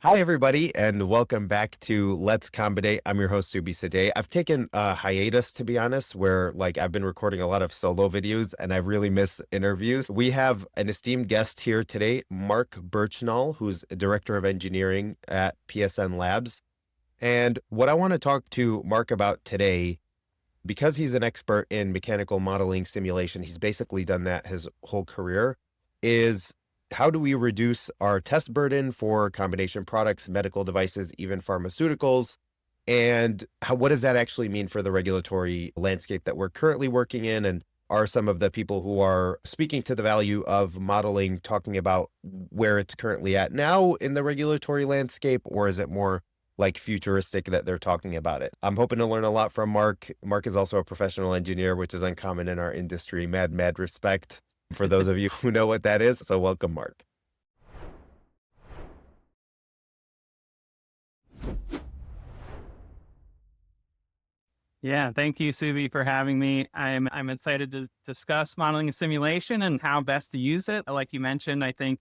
Hi, everybody, and welcome back to Let's Combinate. I'm your host, Subhi Saadeh. I've taken a hiatus, to be honest, where I've been recording a lot of solo videos and I really miss interviews. We have an esteemed guest here today, Mark Burchnall, who's a director of engineering at PSN Labs. And what I want to talk to Mark about today, because he's an expert in mechanical modeling simulation, he's basically done that his whole career, is how do we reduce our test burden for combination products, medical devices, even pharmaceuticals? And what does that actually mean for the regulatory landscape that we're currently working in? And are some of the people who are speaking to the value of modeling talking about where it's currently at now in the regulatory landscape, or is it more like futuristic that they're talking about it? I'm hoping to learn a lot from Mark. Mark is also a professional engineer, which is uncommon in our industry. Mad respect for those of you who know what that is. So welcome, Mark. Yeah, thank you, Subhi, for having me. I'm excited to discuss modeling and simulation and how best to use it. Like you mentioned, I think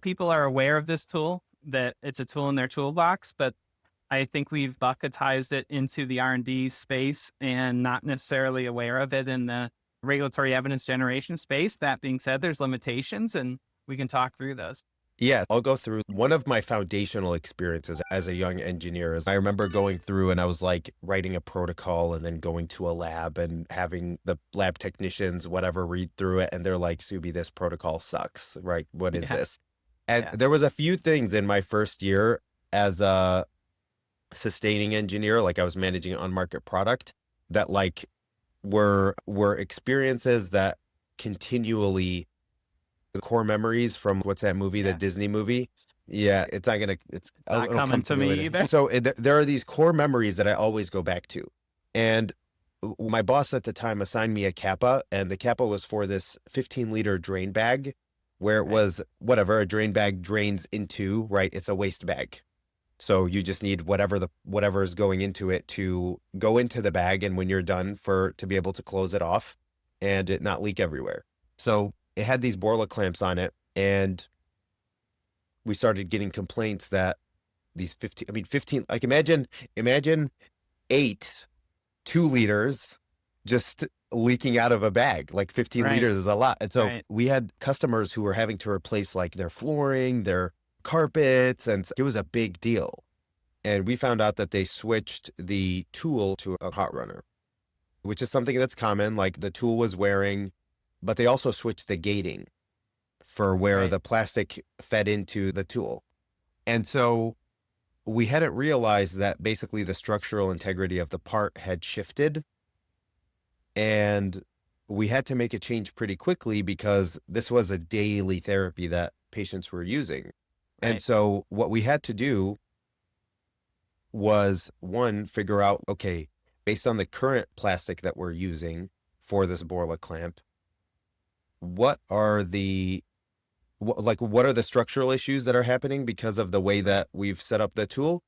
people are aware of this tool, that it's a tool in their toolbox, but I think we've bucketized it into the R&D space and not necessarily aware of it in the regulatory evidence generation space. That being said, there's limitations and we can talk through those. Yeah, I'll go through one of my foundational experiences as a young engineer. Is I remember going through and I was like writing a protocol and then going to a lab and having the lab technicians, whatever, read through it. And they're like, Subi, this protocol sucks, right? What is Yeah, this? And yeah, there was a few things in my first year as a sustaining engineer, like I was managing an on-market product that were experiences that continually the core memories from what's that movie, the yeah. Disney movie? Yeah, it's not gonna, Not it'll coming come to to me me later. either. So there are these core memories that I always go back to. And my boss at the time assigned me a kappa, and the kappa was for this 15-liter drain bag, where it Right, was whatever a drain bag drains into, right? It's a waste bag. So you just need whatever is going into it to go into the bag, and when you're done to be able to close it off and it not leak everywhere. So it had these Borla clamps on it, and we started getting complaints that these 15, like imagine 8 2 liters just leaking out of a bag. Like 15 right, liters is a lot. And so right. we had customers who were having to replace like their flooring, their carpets, and it was a big deal. And we found out that they switched the tool to a hot runner, which is something that's common. Like the tool was wearing, but they also switched the gating for where Right. the plastic fed into the tool. And so we hadn't realized that basically the structural integrity of the part had shifted. And we had to make a change pretty quickly because this was a daily therapy that patients were using. And Right. so what we had to do was one, figure out, okay, based on the current plastic that we're using for this Borla clamp, what are the what are the structural issues that are happening because of the way that we've set up the tool?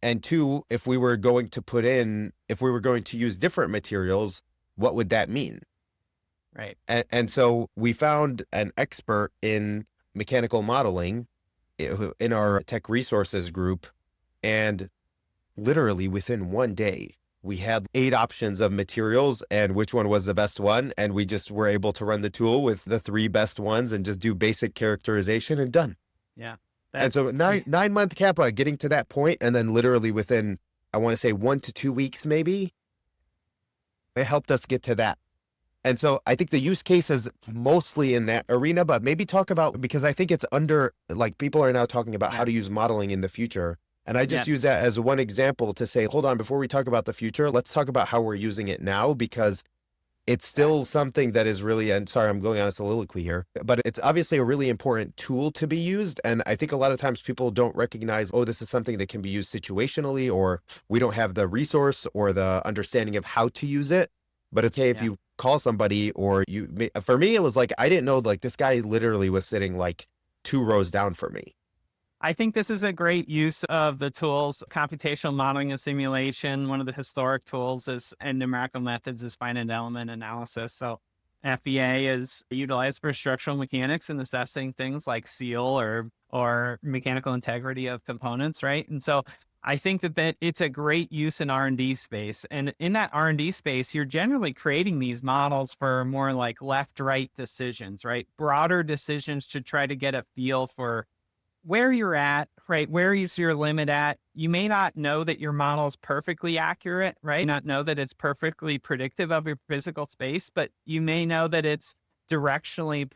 And two, if we were going to use different materials, what would that mean? Right. And so we found an expert in mechanical modeling in our tech resources group, and literally within one day, we had 8 options of materials and which one was the best one. And we just were able to run the tool with the 3 best ones and just do basic characterization and done. Yeah. And That's so nine-month kappa getting to that point, and then literally within, I want to say 1 to 2 weeks, maybe, it helped us get to that. And so I think the use case is mostly in that arena, but maybe talk about, because I think it's like people are now talking about how yeah. to use modeling in the future. And I just use Yes. that as one example to say, hold on, before we talk about the future, let's talk about how we're using it now, because it's Yeah. still something that is really, and sorry, I'm going on a soliloquy here, but it's obviously a really important tool to be used. And I think a lot of times people don't recognize, oh, this is something that can be used situationally, or we don't have the resource or the understanding of how to use it. But it's, hey, if Yeah. you call somebody for me, it was like, I didn't know, like this guy literally was sitting like 2 rows down from me. I think this is a great use of the tools, computational modeling and simulation. One of the historic tools is and numerical methods is finite element analysis. So FEA is utilized for structural mechanics and assessing things like seal or mechanical integrity of components, right? And so I think that it's a great use in R&D space. And in that R&D space, you're generally creating these models for more like left-right decisions, right? Broader decisions to try to get a feel for where you're at, right? Where is your limit at? You may not know that your model is perfectly accurate, right? Not know that it's perfectly predictive of your physical space, but you may know that it's directionally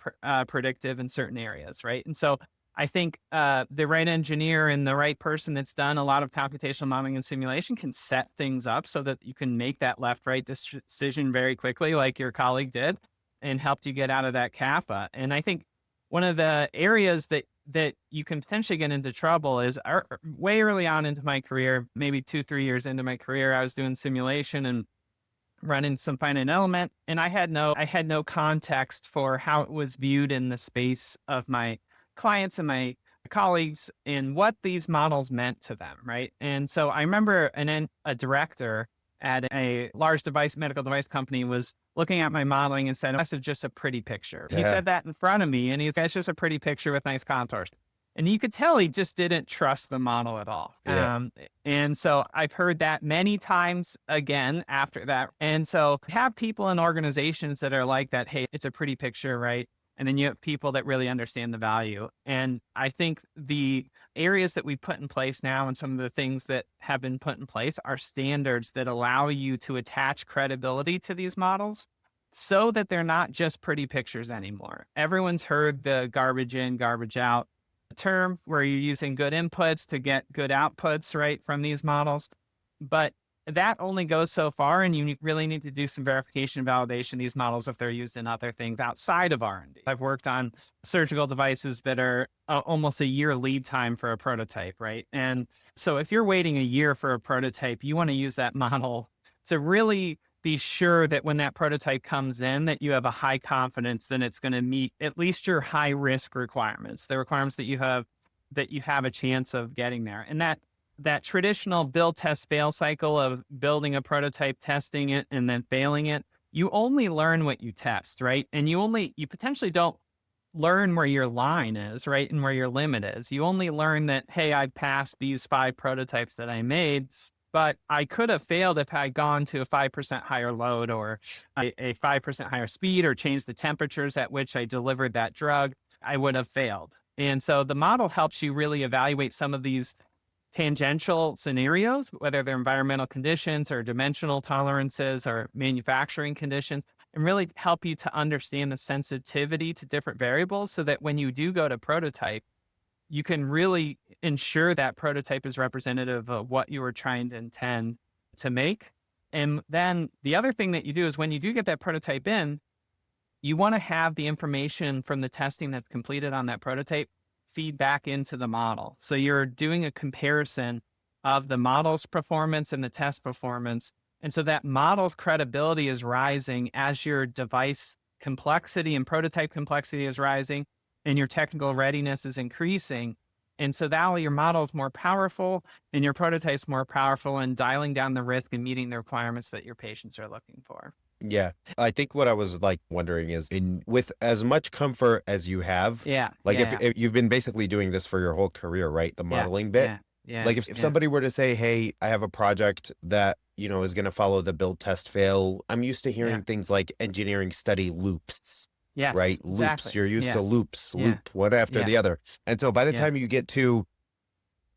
predictive in certain areas, right? And so I think the right engineer and the right person that's done a lot of computational modeling and simulation can set things up so that you can make that left-right decision very quickly, like your colleague did, and helped you get out of that kappa. And I think one of the areas that you can potentially get into trouble is way early on into my career, maybe 2-3 years into my career, I was doing simulation and running some finite element, and I had no context for how it was viewed in the space of my clients and my colleagues and what these models meant to them, right? And so I remember a director at a large medical device company was looking at my modeling and said, "This is just a pretty picture." Yeah. He said that in front of me, and he's "That's just a pretty picture with nice contours." And you could tell he just didn't trust the model at all. Yeah. And so I've heard that many times again after that. And so have people in organizations that are like that, hey, it's a pretty picture, right? And then you have people that really understand the value. And I think the areas that we put in place now and some of the things that have been put in place are standards that allow you to attach credibility to these models so that they're not just pretty pictures anymore. Everyone's heard the garbage in, garbage out term where you're using good inputs to get good outputs, right, from these models. But that only goes so far, and you really need to do some verification and validation of these models if they're used in other things outside of R&D. I've worked on surgical devices that are almost a year lead time for a prototype, right? And so if you're waiting a year for a prototype, you want to use that model to really be sure that when that prototype comes in, that you have a high confidence that it's going to meet at least your high risk requirements, the requirements that you have a chance of getting there. And that traditional build, test, fail cycle of building a prototype, testing it, and then failing it, you only learn what you test, right? And you potentially don't learn where your line is, right? And where your limit is. You only learn that, hey, I've passed these 5 prototypes that I made, but I could have failed if I had gone to a 5% higher load or a 5% higher speed or changed the temperatures at which I delivered that drug. I would have failed. And so the model helps you really evaluate some of these tangential scenarios, whether they're environmental conditions or dimensional tolerances or manufacturing conditions, and really help you to understand the sensitivity to different variables so that when you do go to prototype, you can really ensure that prototype is representative of what you were trying to intend to make. And then the other thing that you do is when you do get that prototype in, you want to have the information from the testing that's completed on that prototype feed back into the model. So you're doing a comparison of the model's performance and the test performance. And so that model's credibility is rising as your device complexity and prototype complexity is rising and your technical readiness is increasing. And so that way your model is more powerful and your prototype's more powerful in dialing down the risk and meeting the requirements that your patients are looking for. Yeah. I think what I was wondering is with as much comfort as you have, if you've been basically doing this for your whole career, right? The modeling bit. Yeah. If somebody were to say, hey, I have a project that, is going to follow the build, test, fail. I'm used to hearing things like engineering study loops. Yes, right? exactly. Loops. You're used to loops, loop, one after the other. And so by the time you get to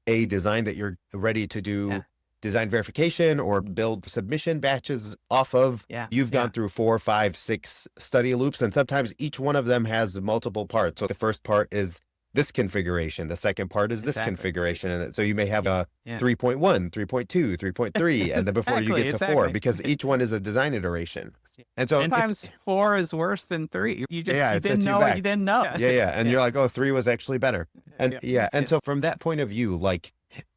a design that you're ready to do design verification or build submission batches off of, you've gone through 4, 5, 6 study loops. And sometimes each one of them has multiple parts. So the first part is this configuration. The second part is this configuration. And so you may have a 3.1, 3.2, 3.3, and then before you get to 4, because each one is a design iteration. And so sometimes 4 is worse than 3. You just you didn't know what you didn't know. And you're like, oh, 3 was actually better. And and so from that point of view,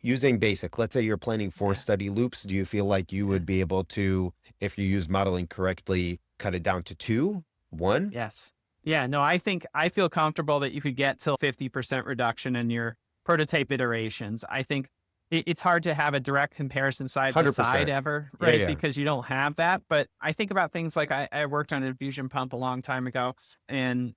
using basic, let's say you're planning 4 study loops, do you feel like you would be able to, if you use modeling correctly, cut it down to 2, 1? Yes. Yeah, no, I feel comfortable that you could get till 50% reduction in your prototype iterations. I think it's hard to have a direct comparison side by side 100%. ever, Yeah, right? yeah. Because you don't have that. But I think about things like I worked on an infusion pump a long time ago and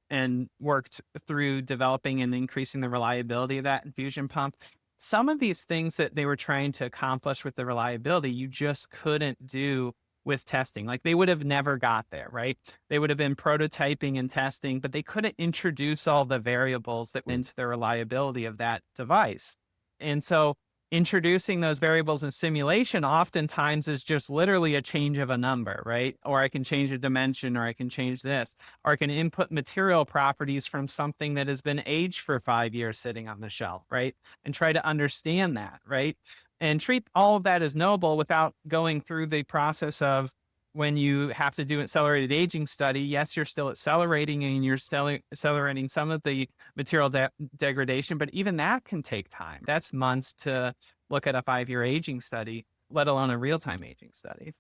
worked through developing and increasing the reliability of that infusion pump. Some of these things that they were trying to accomplish with the reliability, you just couldn't do with testing. Like they would have never got there, right? They would have been prototyping and testing, but they couldn't introduce all the variables that went into the reliability of that device. And so introducing those variables in simulation oftentimes is just literally a change of a number, right? Or I can change a dimension, or I can change this, or I can input material properties from something that has been aged for 5 years sitting on the shelf, right? And try to understand that, right? And treat all of that as knowable without going through the process of when you have to do an accelerated aging study. Yes, you're still accelerating and you're still accelerating some of the material degradation, but even that can take time. That's months to look at a 5-year aging study, let alone a real-time aging study.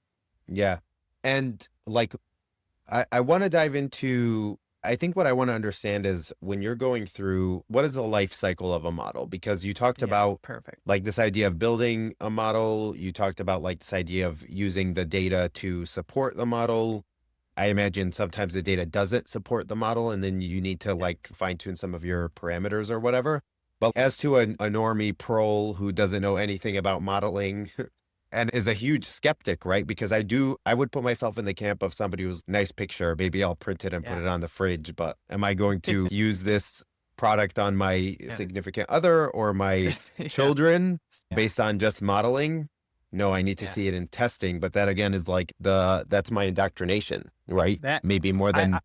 Yeah. And like, I want to dive into, I think what I want to understand is when you're going through, what is the life cycle of a model? Because you talked Yeah, about perfect. like this idea of building a model. You talked about like this idea of using the data to support the model. I imagine sometimes the data doesn't support the model, and then you need to Yeah, like fine tune some of your parameters or whatever. But as to a normie prole who doesn't know anything about modeling and is a huge skeptic, right? Because I would put myself in the camp of somebody who's nice picture. Maybe I'll print it and put yeah, it on the fridge, but am I going to use this product on my yeah, significant other or my yeah, children yeah, based on just modeling? No, I need to yeah. see it in testing, but that again is like that's my indoctrination, right? That Maybe more I than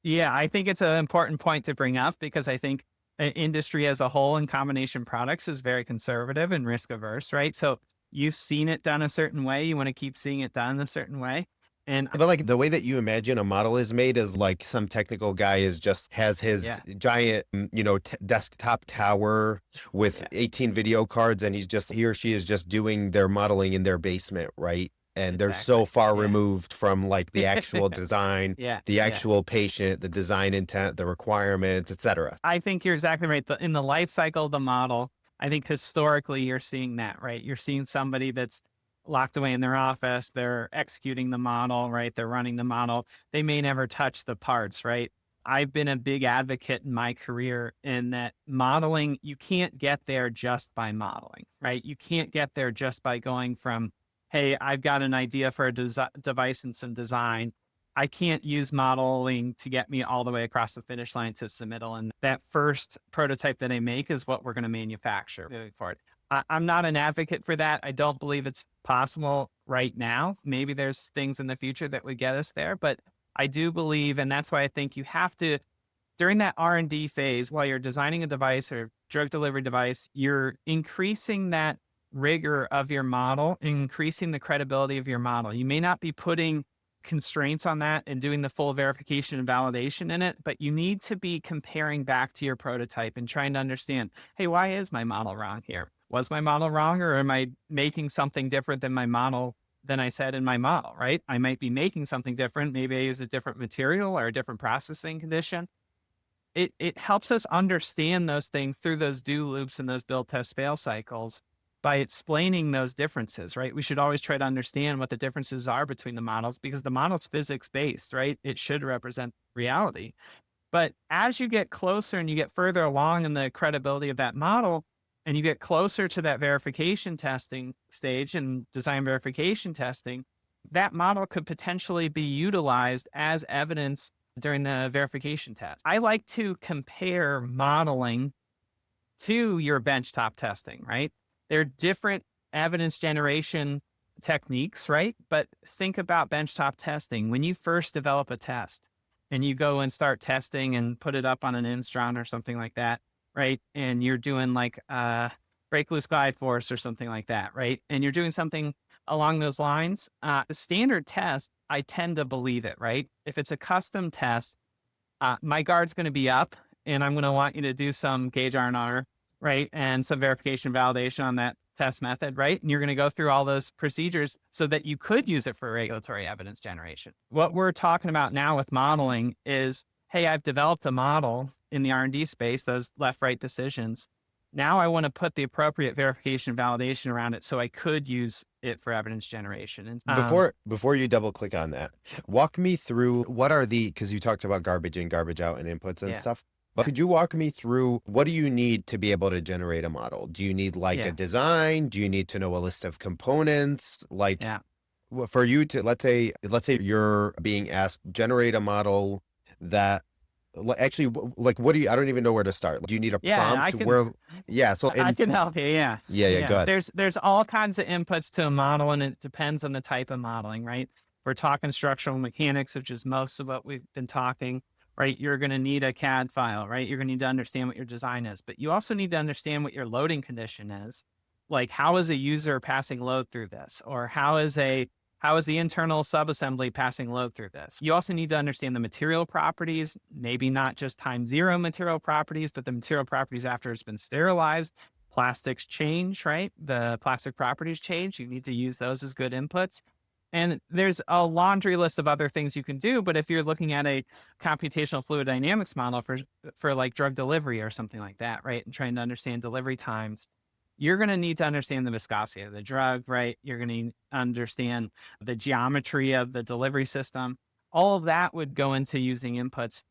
Yeah, I think it's an important point to bring up because I think industry as a whole in combination products is very conservative and risk averse, right? So you've seen it done a certain way. You want to keep seeing it done a certain way. And but like the way that you imagine a model is made is like some technical guy is just has his yeah, giant, desktop tower with yeah, 18 video cards, and he or she is just doing their modeling in their basement, right? And they're so exactly. far Yeah. removed from like the actual design, Yeah. the Yeah. actual patient, the design intent, the requirements, etc. I think you're exactly right. In the life cycle of the model, I think historically you're seeing that, right? You're seeing somebody that's locked away in their office. They're executing the model, right? They're running the model. They may never touch the parts, right? I've been a big advocate in my career in that modeling, you can't get there just by modeling, right? You can't get there just by going from, hey, I've got an idea for a device and some design. I can't use modeling to get me all the way across the finish line to submittal. And that first prototype that I make is what we're going to manufacture moving forward. I'm not an advocate for that. I don't believe it's possible right now. Maybe there's things in the future that would get us there, but I do believe, and that's why I think you have to, during that R&D phase, while you're designing a device or drug delivery device, you're increasing that rigor of your model, increasing the credibility of your model. You may not be putting constraints on that and doing the full verification and validation in it, but you need to be comparing back to your prototype and trying to understand, hey, why is my model wrong here? Was my model wrong, or am I making something different than my model than I said in my model, right? I might be making something different. Maybe I use a different material or a different processing condition. It helps us understand those things through those do loops and those build test fail cycles by explaining those differences, right? We should always try to understand what the differences are between the models because the model's physics based, right? It should represent reality. But as you get closer and you get further along in the credibility of that model, and you get closer to that verification testing stage and design verification testing, that model could potentially be utilized as evidence during the verification test. I like to compare modeling to your benchtop testing, right? They're different evidence generation techniques, right? But think about benchtop testing. When you first develop a test and you go and start testing and put it up on an Instron or something like that, right? And you're doing like break loose glide force or something like that, right? And you're doing something along those lines. The standard test, I tend to believe it, right? If it's a custom test, my guard's going to be up and I'm going to want you to do some gauge R&R, right? And some verification validation on that test method, right? And you're going to go through all those procedures so that you could use it for regulatory evidence generation. What we're talking about now with modeling is, hey, I've developed a model in the R&D space, those left-right decisions. Now I want to put the appropriate verification and validation around it so I could use it for evidence generation. And Before you double click on that, walk me through what are because you talked about garbage in, garbage out, and inputs and yeah, stuff. But could you walk me through what do you need to be able to generate a model? Do you need like a yeah, design? Do you need to know a list of components? Like yeah, for you to let's say you're being asked generate a model that actually like what do you I don't even know where to start. Do you need a yeah. prompt where yeah, so I in can help you. Yeah, yeah, go yeah. ahead. There's all kinds of inputs to a model, and it depends on the type of modeling, right? We're talking structural mechanics, which is most of what we've been talking, right? You're going to need a CAD file, right? You're going to need to understand what your design is, but you also need to understand what your loading condition is. Like, how is a user passing load through this, or how is the internal subassembly passing load through this? You also need to understand the material properties, maybe not just time zero material properties, but the material properties after it's been sterilized. Plastics change, right? The plastic properties change. You need to use those as good inputs. And there's a laundry list of other things you can do. But if you're looking at a computational fluid dynamics model for like drug delivery or something like that, right? And trying to understand delivery times, you're going to need to understand the viscosity of the drug, right? You're going to understand the geometry of the delivery system. All of that would go into using inputs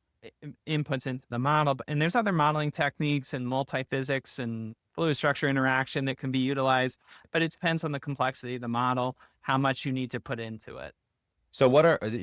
into the model. And there's other modeling techniques and multi-physics and fluid structure interaction that can be utilized, but it depends on the complexity of the model, how much you need to put into it. So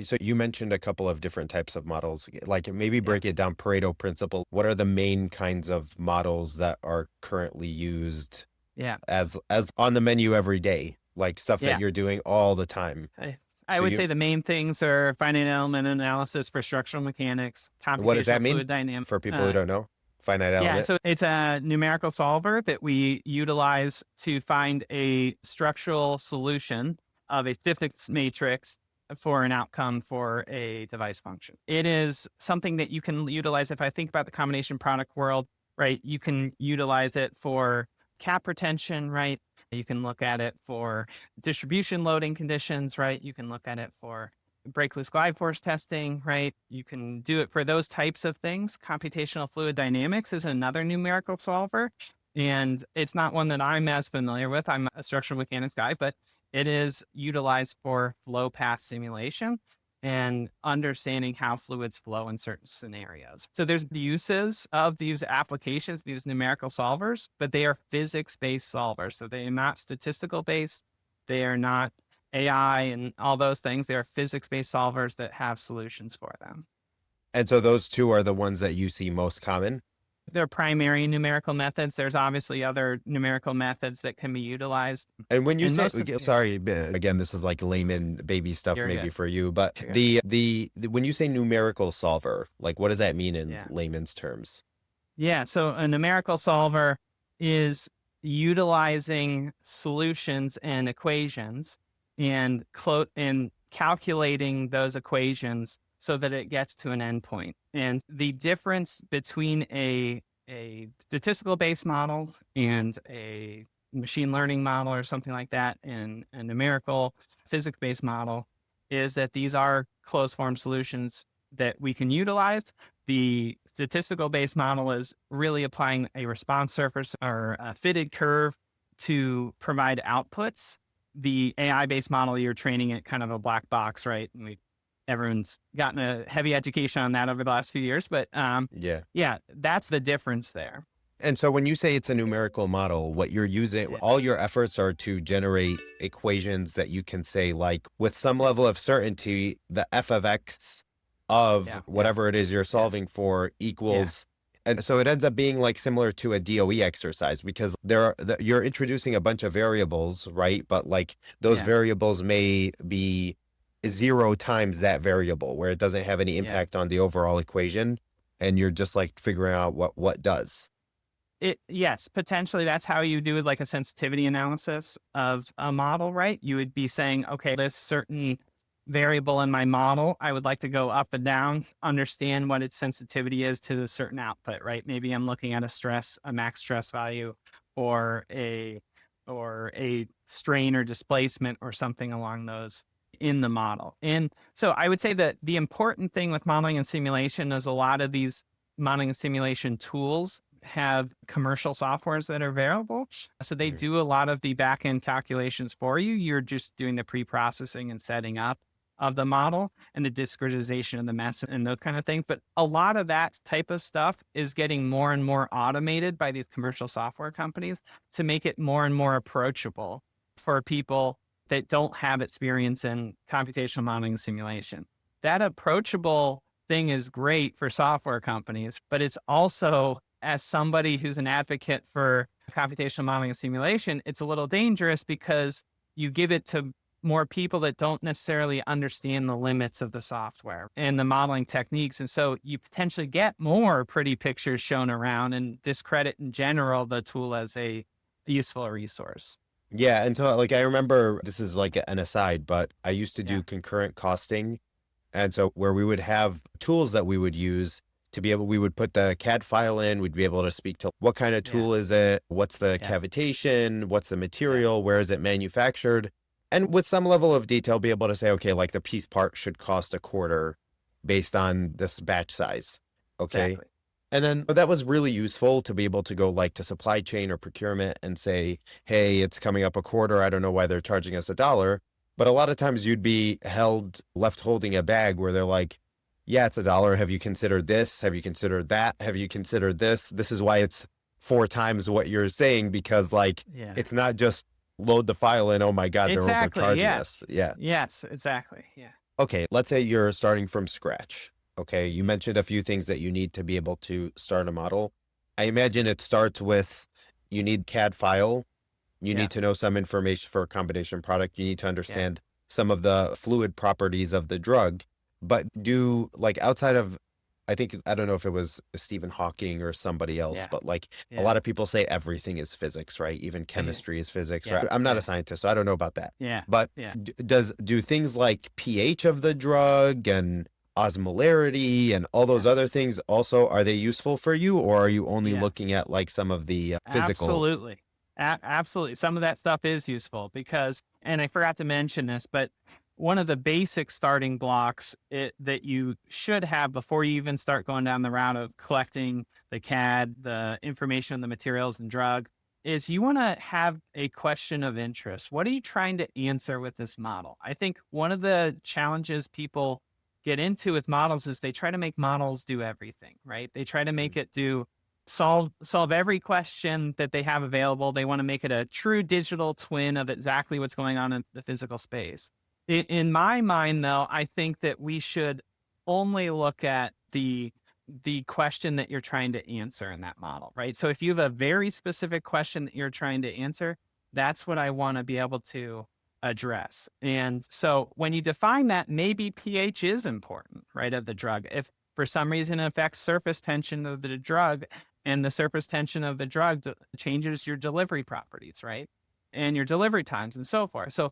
so you mentioned a couple of different types of models, like maybe Yeah. break it down Pareto principle. What are the main kinds of models that are currently used Yeah. as on the menu every day, like stuff that Yeah. you're doing all the time? I So would say the main things are finite element analysis for structural mechanics, what does that computational mean fluid dynamics. for people who don't know? Finite Yeah, element. so it's a numerical solver that we utilize to find a structural solution of a stiffness matrix for an outcome for a device function. It is something that you can utilize. If I think about the combination product world, right, you can utilize it for cap retention, right? You can look at it for distribution loading conditions, right? You can look at it for break loose glide force testing, right? You can do it for those types of things. Computational fluid dynamics is another numerical solver. And it's not one that I'm as familiar with. I'm a structural mechanics guy, but it is utilized for flow path simulation and understanding how fluids flow in certain scenarios. So there's uses of these applications, these numerical solvers, but they are physics-based solvers. So they are not statistical based. They are not AI and all those things. They are physics-based solvers that have solutions for them. And so those two are the ones that you see most common. They're primary numerical methods. There's obviously other numerical methods that can be utilized. And when you And say, most of, sorry, again, this is like layman baby stuff you're maybe good. for you, but You're good. when you say numerical solver, like what does that mean in Yeah. layman's terms? Yeah. So a numerical solver is utilizing solutions and equations and calculating those equations so that it gets to an endpoint. And the difference between a statistical based model and a machine learning model or something like that, and a numerical physics based model, is that these are closed form solutions that we can utilize. The statistical based model is really applying a response surface or a fitted curve to provide outputs. The AI based model, you're training it kind of a black box, right? And everyone's gotten a heavy education on that over the last few years, but yeah, that's the difference there. And so when you say it's a numerical model, what you're using, Yeah. all your efforts are to generate equations that you can say, like, with some level of certainty, the f of x of Yeah. whatever it is you're solving for equals. And so it ends up being like similar to a DOE exercise because you're introducing a bunch of variables, right? But like those Yeah. variables may be 0 times that variable where it doesn't have any impact on the overall equation. And you're just like figuring out what does. Yes, potentially that's how you do like a sensitivity analysis of a model, right? You would be saying, okay, this certain variable in my model, I would like to go up and down, understand what its sensitivity is to a certain output, right? Maybe I'm looking at a max stress value or a strain or displacement or something along those in the model. And so I would say that the important thing with modeling and simulation is a lot of these modeling and simulation tools have commercial softwares that are available. So they Mhm. do a lot of the back end calculations for you. You're just doing the pre-processing and setting up of the model and the discretization of the mess and those kind of things. But a lot of that type of stuff is getting more and more automated by these commercial software companies to make it more and more approachable for people that don't have experience in computational modeling and simulation. That approachable thing is great for software companies, but it's also, as somebody who's an advocate for computational modeling and simulation, it's a little dangerous because you give it to more people that don't necessarily understand the limits of the software and the modeling techniques. And so you potentially get more pretty pictures shown around and discredit in general the tool as a useful resource. Yeah, and so like I remember this is like an aside, but I used to Yeah. do concurrent costing. And so where we would have tools that we would use to be able, we would put the CAD file in, we'd be able to speak to what kind of Yeah. tool is it, what's the Yeah. cavitation, what's the Yeah. material, where is it manufactured? And with some level of detail, be able to say, okay, like the piece part should cost a quarter based on this batch size. Okay. Exactly. And then that was really useful to be able to go like to supply chain or procurement and say, hey, it's coming up a quarter. I don't know why they're charging us $1. But a lot of times you'd be left holding a bag where they're like, yeah, it's $1. Have you considered this? Have you considered that? Have you considered this? This is why it's 4 times what you're saying, because like Yeah. it's not just load the file in. Oh my God, they're Exactly. overcharging Yeah. us. Yeah. Yes, exactly. Yeah. Okay, let's say you're starting from scratch. Okay, you mentioned a few things that you need to be able to start a model. I imagine it starts with you need CAD file, you Yeah. need to know some information for a combination product, you need to Yeah. understand some of the fluid properties of the drug. But do like outside of, I think, I don't know if it was Stephen Hawking or somebody else, Yeah. but like a Yeah. lot of people say everything is physics, right? Even Yeah. chemistry is physics, Yeah. right? I'm not a Yeah. scientist, so I don't know about that. Yeah. But Yeah. do things like pH of the drug and osmolarity and all those Yeah. other things also, are they useful for you, or are you only Yeah. looking at like some of the physical? Absolutely. Absolutely. Some of that stuff is useful because, and I forgot to mention this, but one of the basic starting blocks that you should have before you even start going down the route of collecting the CAD, the information on the materials and drug, is you want to have a question of interest. What are you trying to answer with this model? I think one of the challenges people get into with models is they try to make models do everything, right? They try to make it do solve every question that they have available. They want to make it a true digital twin of exactly what's going on in the physical space. In my mind, though, I think that we should only look at the question that you're trying to answer in that model, right? So if you have a very specific question that you're trying to answer, that's what I want to be able to address. And so when you define that, maybe pH is important, right, of the drug. If for some reason it affects surface tension of the drug, and the surface tension of the drug changes your delivery properties, right? And your delivery times and so forth. So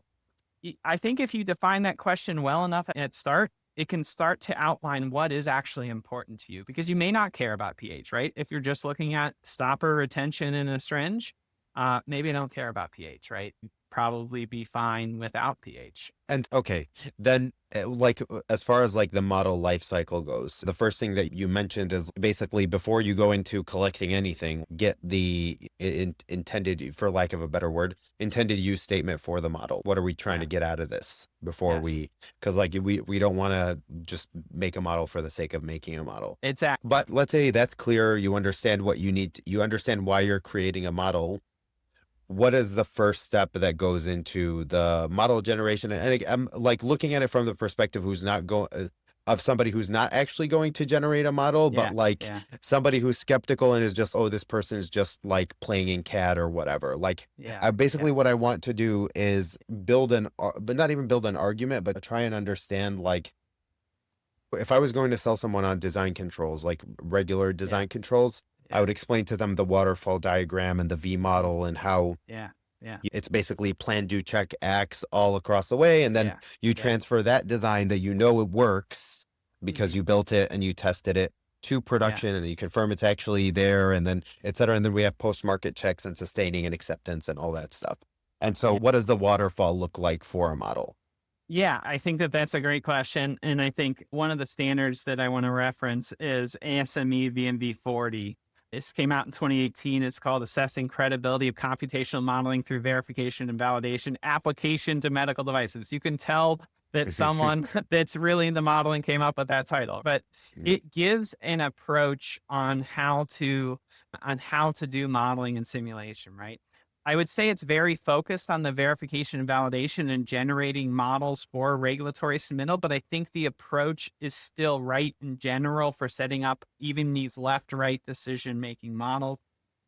I think if you define that question well enough at start, it can start to outline what is actually important to you because you may not care about pH, right? If you're just looking at stopper retention in a syringe, maybe I don't care about pH, right? You'd probably be fine without pH. And okay, then like as far as like the model life cycle goes, the first thing that you mentioned is basically before you go into collecting anything, get the intended, for lack of a better word, intended use statement for the model. What are we trying Yeah. to get out of this before Yes. because like we don't want to just make a model for the sake of making a model. Exactly. But let's say that's clear, you understand what you need, you understand why you're creating a model. What is the first step that goes into the model generation? And I'm like looking at it from the perspective who's not going of somebody who's not actually going to generate a model, but Yeah. like Yeah. somebody who's skeptical and is just, oh, this person is just like playing in CAD or whatever. Like Yeah. I basically Yeah. what I want to do is but not even build an argument, but try and understand like if I was going to sell someone on design controls, like regular Yeah. design controls, I Yeah. would explain to them the waterfall diagram and the V model and how Yeah. Yeah. it's basically plan, do, check, acts all across the way. And then Yeah. you Yeah. transfer that design that you know it works because Mhm. you built it and you tested it to Yeah. production and then you confirm it's actually there and then et cetera. And then we have post-market checks and sustaining and acceptance and all that stuff. And so Yeah. what does the waterfall look like for a model? Yeah, I think that that's a great question. And I think one of the standards that I want to reference is ASME V&V 40, This came out in 2018. It's called Assessing Credibility of Computational Modeling Through Verification and Validation, Application to Medical Devices. You can tell that someone that's really in the modeling came up with that title, but it gives an approach on how to do modeling and simulation, right? I would say it's very focused on the verification and validation and generating models for regulatory submittal, but I think the approach is still right in general for setting up even these left-right decision-making models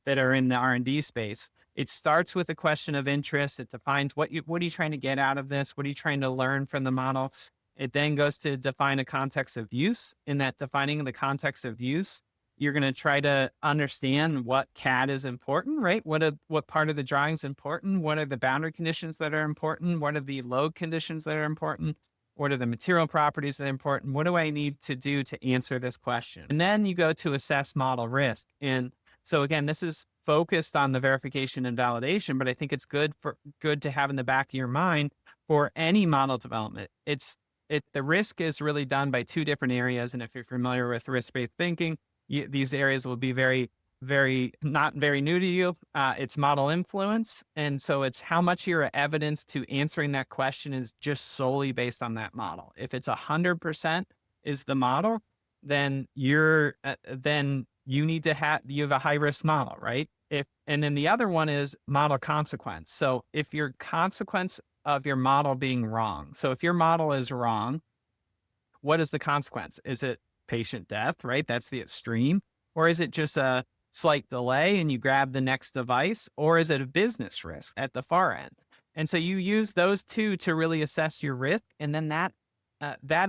that are in the R&D space. It starts with a question of interest. It defines what are you trying to get out of this? What are you trying to learn from the model? It then goes to define a context of use. In that defining the context of use, you're going to try to understand what CAD is important, right? What part of the drawing is important? What are the boundary conditions that are important? What are the load conditions that are important? What are the material properties that are important? What do I need to do to answer this question? And then you go to assess model risk. And so again, this is focused on the verification and validation, but I think it's good to have in the back of your mind for any model development. The risk is really done by two different areas. And if you're familiar with risk-based thinking, these areas will be very, very, not very new to you. It's model influence. And so it's how much your evidence to answering that question is just solely based on that model. If it's 100% is the model, then you have a high risk model, right? And then the other one is model consequence. So if your consequence of your model being wrong, so if your model is wrong, what is the consequence? Is it patient death, right? That's the extreme. Or is it just a slight delay and you grab the next device? Or is it a business risk at the far end? And so you use those two to really assess your risk. And then that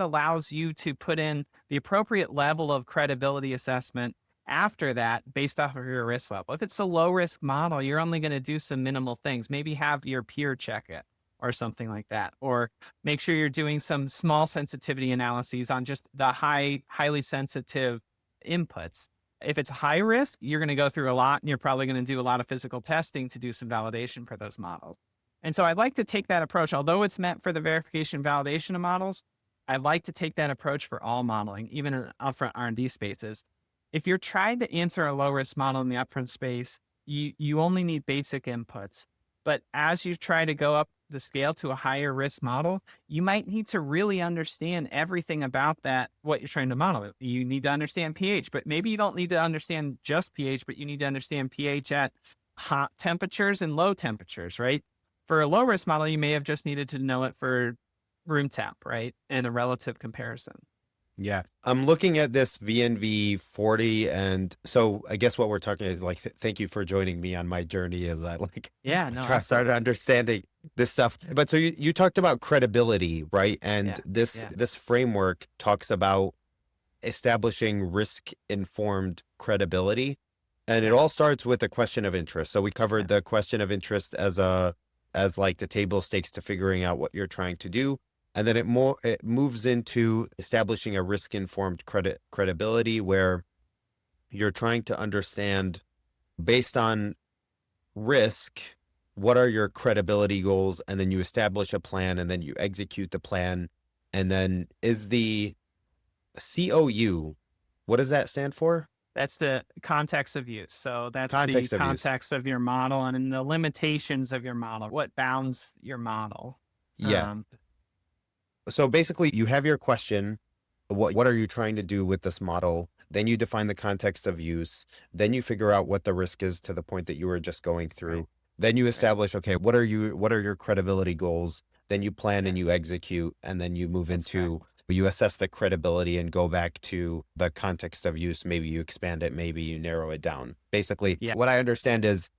allows you to put in the appropriate level of credibility assessment after that based off of your risk level. If it's a low risk model, you're only going to do some minimal things. Maybe have your peer check it or something like that, or make sure you're doing some small sensitivity analyses on just the highly sensitive inputs. If it's high risk, you're going to go through a lot and you're probably going to do a lot of physical testing to do some validation for those models. And so I'd like to take that approach, although it's meant for the verification and validation of models, I'd like to take that approach for all modeling, even in upfront R&D spaces. If you're trying to answer a low risk model in the upfront space, you only need basic inputs. But as you try to go up the scale to a higher risk model, you might need to really understand everything about that, what you're trying to model. You need to understand pH, but maybe you don't need to understand just pH, but you need to understand pH at hot temperatures and low temperatures, right? For a low risk model, you may have just needed to know it for room temp, right? And a relative comparison. Yeah. I'm looking at this V&V 40. And so I guess what we're talking is like, thank you for joining me on my journey as I started understanding this stuff. But so you talked about credibility, right? And this framework talks about establishing risk-informed credibility. And it all starts with a question of interest. So we covered the question of interest as like the table stakes to figuring out what you're trying to do. And then it moves into establishing a risk-informed credibility where you're trying to understand, based on risk, what are your credibility goals? And then you establish a plan and then you execute the plan. And then is the COU, what does that stand for? That's the context of use. So that's the context of your model and the limitations of your model, what bounds your model. Yeah. So basically you have your question, what are you trying to do with this model? Then you define the context of use. Then you figure out what the risk is to the point that you were just going through. Right. Then you establish, okay, what are your credibility goals? Then you plan and you execute, and then you move you assess the credibility and go back to the context of use. Maybe you expand it, maybe you narrow it down. Basically, what I understand is,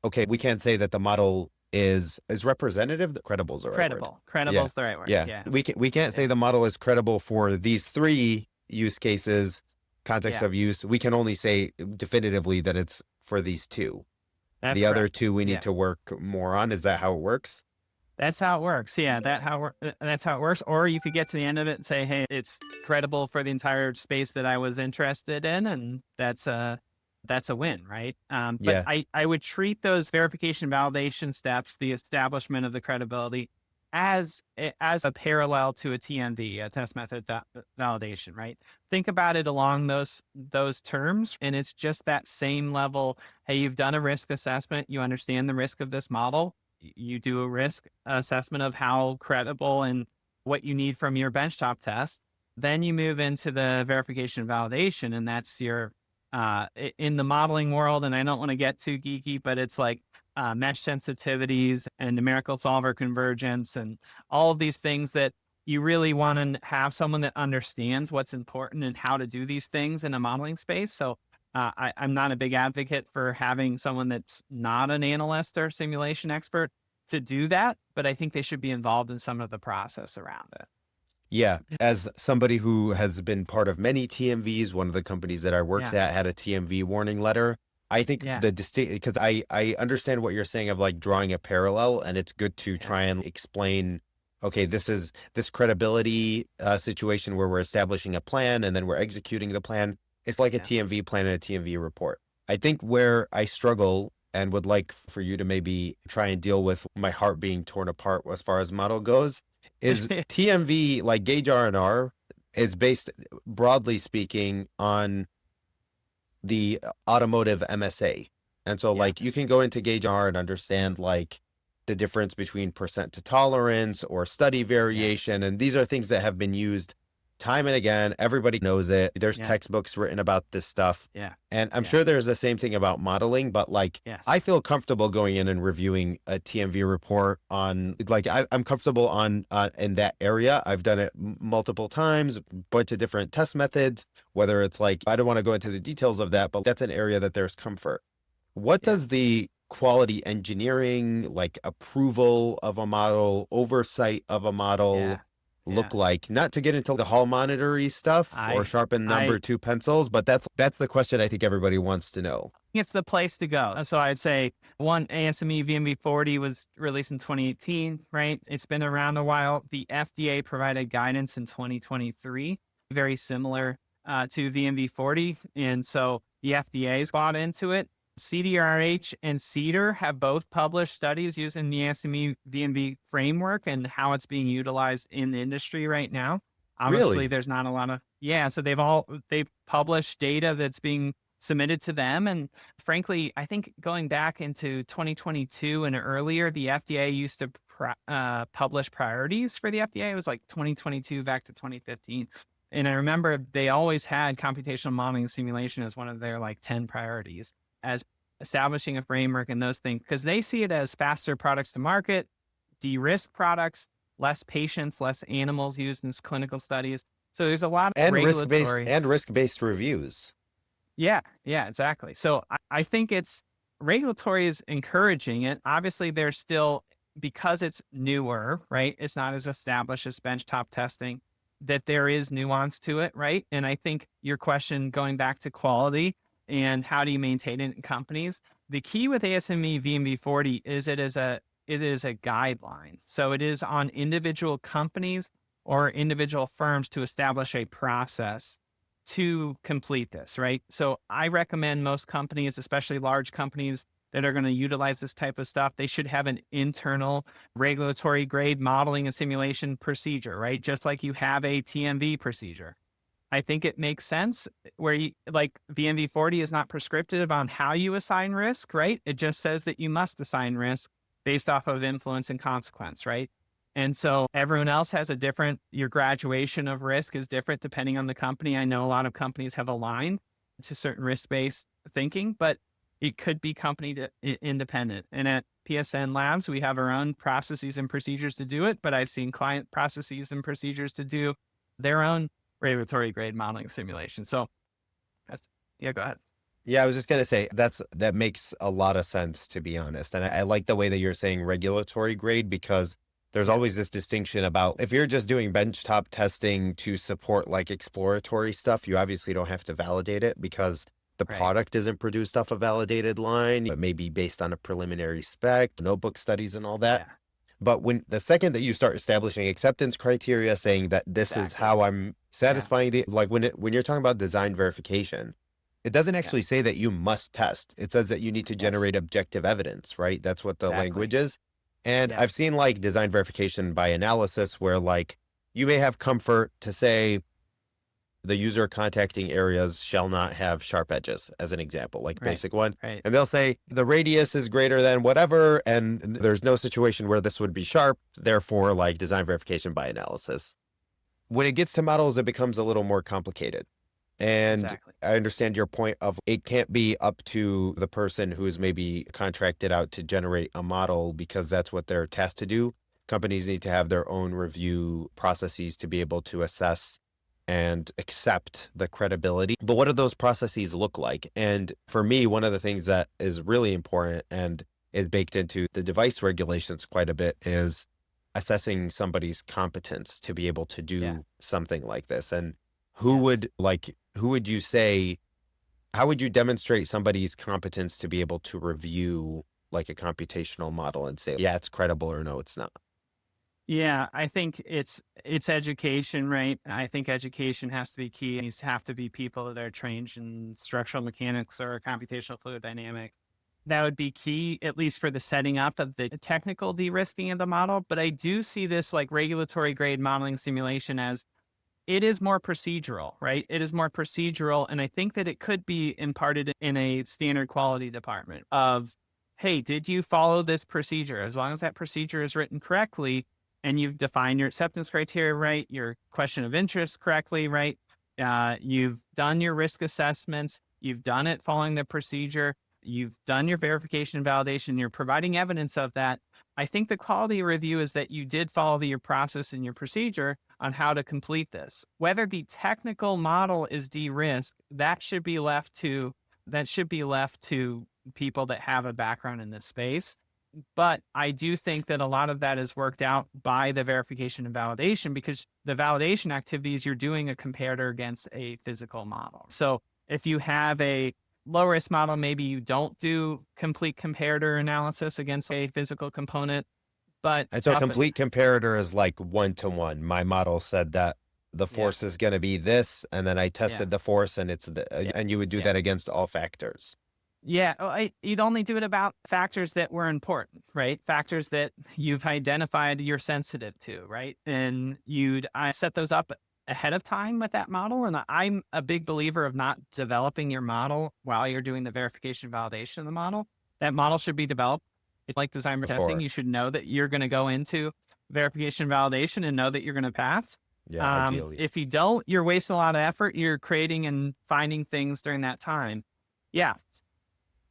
okay, we can't say that the model is representative. Credible is the right word. Credible is the right word. Yeah. We can't say the model is credible for these three use cases, context of use. We can only say definitively that it's for these two. That's the other two we need to work more on. Is that how it works? That's how it works. Yeah, that's how it works. Or you could get to the end of it and say, hey, it's credible for the entire space that I was interested in. And that's a win, right? But I would treat those verification validation steps, the establishment of the credibility, as a parallel to a TMV, a test method validation, right? Think about it along those terms, and it's just that same level. Hey, you've done a risk assessment, you understand the risk of this model, you do a risk assessment of how credible and what you need from your benchtop test. Then you move into the verification and validation, and that's your in the modeling world. And I don't want to get too geeky, but it's like mesh sensitivities and numerical solver convergence and all of these things that you really want to have someone that understands what's important and how to do these things in a modeling space. So I'm not a big advocate for having someone that's not an analyst or simulation expert to do that, but I think they should be involved in some of the process around it. Yeah. As somebody who has been part of many TMVs, one of the companies that I worked Yeah. at had a TMV warning letter. I think Yeah. the distinct, because I understand what you're saying of like drawing a parallel, and it's good to try and explain, okay, this is this credibility situation where we're establishing a plan and then we're executing the plan. It's like a Yeah. TMV plan and a TMV report. I think where I struggle and would like for you to maybe try and deal with my heart being torn apart as far as model goes is TMV, like Gauge R&R, is based, broadly speaking, on the automotive MSA. And so Yeah. like you can go into Gauge R and understand like the difference between percent to tolerance or study variation. And these are things that have been used time and again. Everybody knows it. There's Yeah. textbooks written about this stuff. Yeah. And I'm Yeah. sure there's the same thing about modeling, but like Yes. I feel comfortable going in and reviewing a TMV report on like I'm comfortable on in that area. I've done it multiple times, bunch of different test methods, whether it's like I don't want to go into the details of that, but that's an area that there's comfort. What Yeah. does the quality engineering, like approval of a model, oversight of a model Yeah. look like? Not to get into the hall monitory stuff or I sharpen number I two pencils, but that's the question I think everybody wants to know. it's the place to go. So I'd say one ASME V&V 40 was released in 2018, right? It's been around a while. The FDA provided guidance in 2023, very similar to V&V 40. And so the FDA's bought into it. CDRH and CEDAR have both published studies using the ASME V&V framework and how it's being utilized in the industry right now. Obviously, Really? there's not a lot of, so they've published data that's being submitted to them. And frankly, I think going back into 2022 and earlier, the FDA used to publish priorities for the FDA. It was like 2022 back to 2015. And I remember they always had computational modeling and simulation as one of their like 10 priorities, as establishing a framework and those things, because they see it as faster products to market, de-risk products, less patients, less animals used in clinical studies. So there's a lot of And regulatory. risk-based reviews. Yeah, exactly. So I think it's regulatory is encouraging it. Obviously, there's still, because it's newer, right? It's not as established as benchtop testing, that there is nuance to it, right? And I think your question going back to quality and how do you maintain it in companies, the key with ASME V&V 40 is it is a guideline. So it is on individual companies or individual firms to establish a process to complete this, right? So I recommend most companies, especially large companies that are going to utilize this type of stuff, they should have an internal regulatory grade modeling and simulation procedure, right? Just like you have a TMV procedure. I think it makes sense where you, like V&V 40 is not prescriptive on how you assign risk, right? It just says that you must assign risk based off of influence and consequence, right? And so everyone else has a different, your graduation of risk is different depending on the company. I know a lot of companies have aligned to certain risk-based thinking, but it could be company independent. And at PSN Labs, we have our own processes and procedures to do it, but I've seen client processes and procedures to do their own regulatory grade modeling simulation. So go ahead. Yeah, I was just gonna say that makes a lot of sense, to be honest. And I like the way that you're saying regulatory grade, because there's Yeah. always this distinction about if you're just doing benchtop testing to support like exploratory stuff, you obviously don't have to validate it because the Right. product isn't produced off a validated line. It may be based on a preliminary spec, notebook studies and all that. Yeah. But when the second that you start establishing acceptance criteria, saying that this is Exactly. how I'm satisfying the, like when you're talking about design verification, it doesn't actually say that you must test. It says that you need to Yes. generate objective evidence, right? That's what the Exactly. language is. And I've Yes. seen like design verification by analysis where like you may have comfort to say the user contacting areas shall not have sharp edges, as an example, like Right. basic one. Right. And they'll say the radius is greater than whatever, and there's no situation where this would be sharp, therefore, like design verification by analysis. When it gets to models, it becomes a little more complicated. And Exactly. I understand your point of it can't be up to the person who is maybe contracted out to generate a model because that's what they're tasked to do. Companies need to have their own review processes to be able to assess and accept the credibility. But what do those processes look like? And for me, one of the things that is really important and is baked into the device regulations quite a bit is assessing somebody's competence to be able to Yeah. do something like this. And Yes. who would you say, how would you demonstrate somebody's competence to be able to review like a computational model and say, yeah, it's credible or no, it's not? Yeah, I think it's education, right? I think education has to be key. These have to be people that are trained in structural mechanics or computational fluid dynamics. That would be key, at least for the setting up of the technical de-risking of the model. But I do see this like regulatory grade modeling simulation as it is more procedural, right? It is more procedural. And I think that it could be imparted in a standard quality department of, hey, did you follow this procedure? As long as that procedure is written correctly and you've defined your acceptance criteria right, your question of interest correctly, right? You've done your risk assessments, you've done it following the procedure, you've done your verification and validation, you're providing evidence of that. I think the quality review is that you did follow your process and your procedure on how to complete this. Whether the technical model is de-risked, that should be left to people that have a background in this space. But I do think that a lot of that is worked out by the verification and validation because the validation activities, you're doing a comparator against a physical model. So if you have a low risk model, maybe you don't do complete comparator analysis against a physical component, but And so a complete comparator is like 1-to-1. My model said that the yeah, force is going to be this, and then I yeah, tested the force and yeah, and you would do yeah. that against all factors. Yeah, you'd only do it about factors that were important, right? Factors that you've identified you're sensitive to, right? And I set those up ahead of time with that model. And I'm a big believer of not developing your model while you're doing the verification and validation of the model. That model should be developed. It's like design testing. Before. You should know that you're going to go into verification and validation and know that you're going to pass. Yeah, ideally. If you don't, you're wasting a lot of effort. You're creating and finding things during that time. Yeah.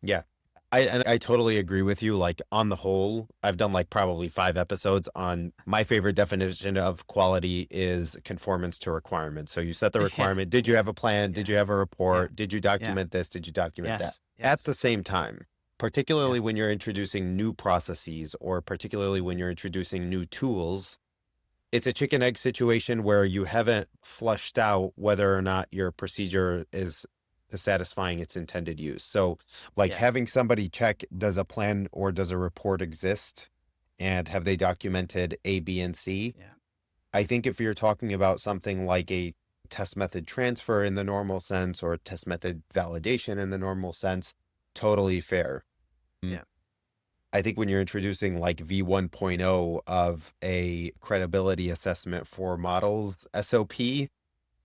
Yeah. I totally agree with you. Like on the whole, I've done like probably 5 episodes on my favorite definition of quality is conformance to requirements. So you set the Yeah. requirement. Did you have a plan? Did Yeah. you have a Yeah. report? Did you Yeah. document this? Did you document that? Yes. At Yes. the same time, Yeah. particularly when you're introducing new processes or particularly when you're introducing new tools, it's a chicken egg situation where you haven't flushed out whether or not your procedure is satisfying its intended use. So, like Yes. having somebody check, does a plan or does a report exist? And have they documented A, B, and C? Yeah. I think if you're talking about something like a test method transfer in the normal sense or test method validation in the normal sense, totally fair. Mm, Yeah. I think when you're introducing like V1.0 of a credibility assessment for models SOP,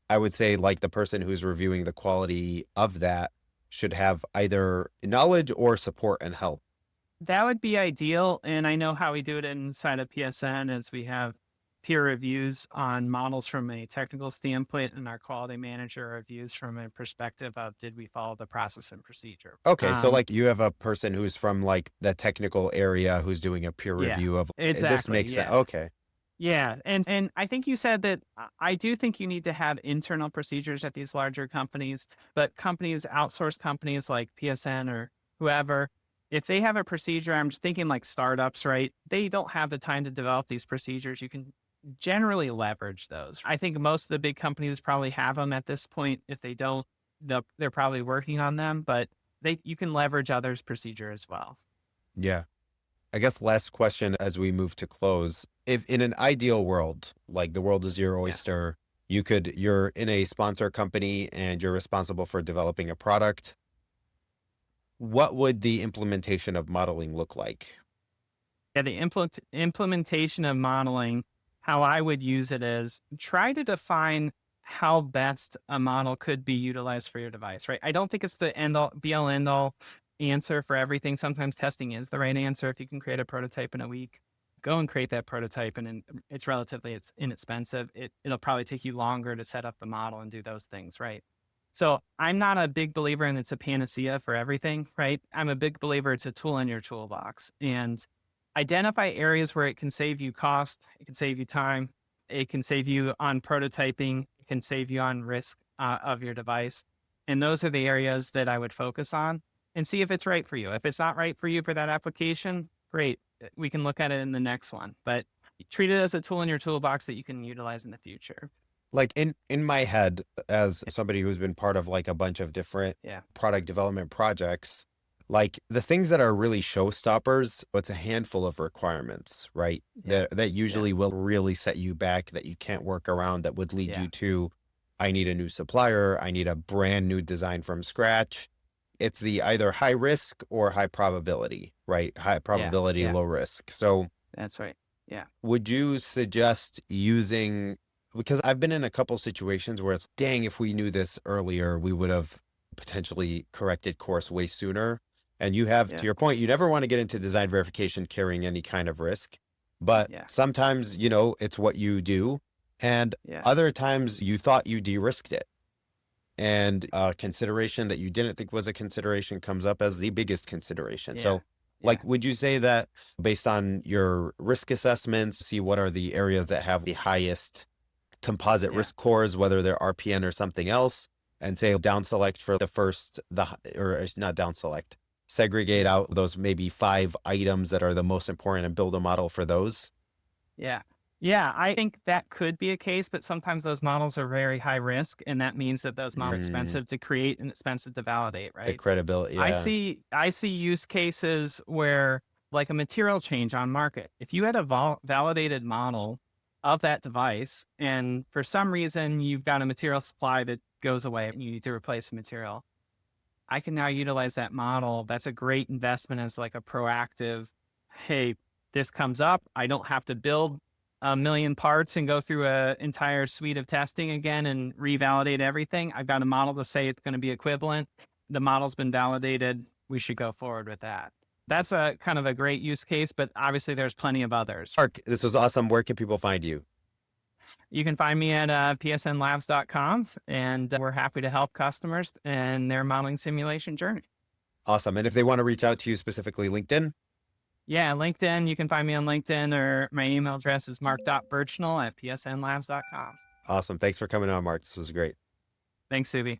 I would say like the person who's reviewing the quality of that should have either knowledge or support and help. That would be ideal. And I know how we do it inside of PSN is we have peer reviews on models from a technical standpoint and our quality manager reviews from a perspective of did we follow the process and procedure. Okay, so like you have a person who's from like the technical area who's doing a peer Yeah, review of this exactly. makes sense. Yeah. Okay. Yeah, and I think you said that I do think you need to have internal procedures at these larger companies, but outsource companies like PSN or whoever, if they have a procedure, I'm just thinking like startups, right? They don't have the time to develop these procedures. You can generally leverage those. I think most of the big companies probably have them at this point. If they don't, they're probably working on them, but you can leverage others' procedure as well. Yeah. I guess last question as we move to close. If in an ideal world, like the world is your Yeah. oyster, you're in a sponsor company and you're responsible for developing a product. What would the implementation of modeling look like? Yeah, the implementation of modeling, how I would use it is try to define how best a model could be utilized for your device, right? I don't think it's the be all end all answer for everything. Sometimes testing is the right answer. If you can create a prototype in a week, go and create that prototype, and it's inexpensive. It'll probably take you longer to set up the model and do those things, right? So I'm not a big believer in it's a panacea for everything, right? I'm a big believer it's a tool in your toolbox, and identify areas where it can save you cost, it can save you time, it can save you on prototyping, it can save you on risk of your device. And those are the areas that I would focus on and see if it's right for you. If it's not right for you for that application, great. We can look at it in the next one, but treat it as a tool in your toolbox that you can utilize in the future. Like in my head, as somebody who's been part of like a bunch of different Yeah. product development projects, like the things that are really showstoppers, it's a handful of requirements, right? Yeah. That usually will really set you back, that you can't work around, that would lead Yeah. you to, I need a new supplier, I need a brand new design from scratch. It's the either high risk or high probability, right? High probability, Yeah. low risk. So That's right. Yeah. would you suggest using, because I've been in a couple situations where it's, dang, if we knew this earlier, we would have potentially corrected course way sooner. And you have, Yeah. to your point, you never want to get into design verification carrying any kind of risk. But Yeah. sometimes, you know, it's what you do. And Yeah. other times you thought you de-risked it. And a consideration that you didn't think was a consideration comes up as the biggest consideration. Yeah. So, Yeah. like, would you say that based on your risk assessments, see what are the areas that have the highest composite Yeah. risk scores, whether they're RPN or something else, and say down select for the first, or not down select, segregate out those maybe 5 items that are the most important and build a model for those? Yeah. Yeah, I think that could be a case, but sometimes those models are very high risk, and that means that those models are Mm, expensive to create and expensive to validate, the right? credibility. Yeah. I see use cases where like a material change on market. If you had a validated model of that device and for some reason you've got a material supply that goes away and you need to replace the material, I can now utilize that model. That's a great investment as like a proactive, hey, this comes up. I don't have to build a million parts and go through an entire suite of testing again and revalidate everything. I've got a model to say it's going to be equivalent. The model's been validated. We should go forward with that. That's a kind of a great use case, but obviously there's plenty of others. Mark, this was awesome. Where can people find you? You can find me at psnlabs.com, and we're happy to help customers in their modeling simulation journey. Awesome. And if they want to reach out to you specifically, LinkedIn? Yeah, LinkedIn. You can find me on LinkedIn, or my email address is mark.burchnall@psnlabs.com. Awesome. Thanks for coming on, Mark. This was great. Thanks, Subhi.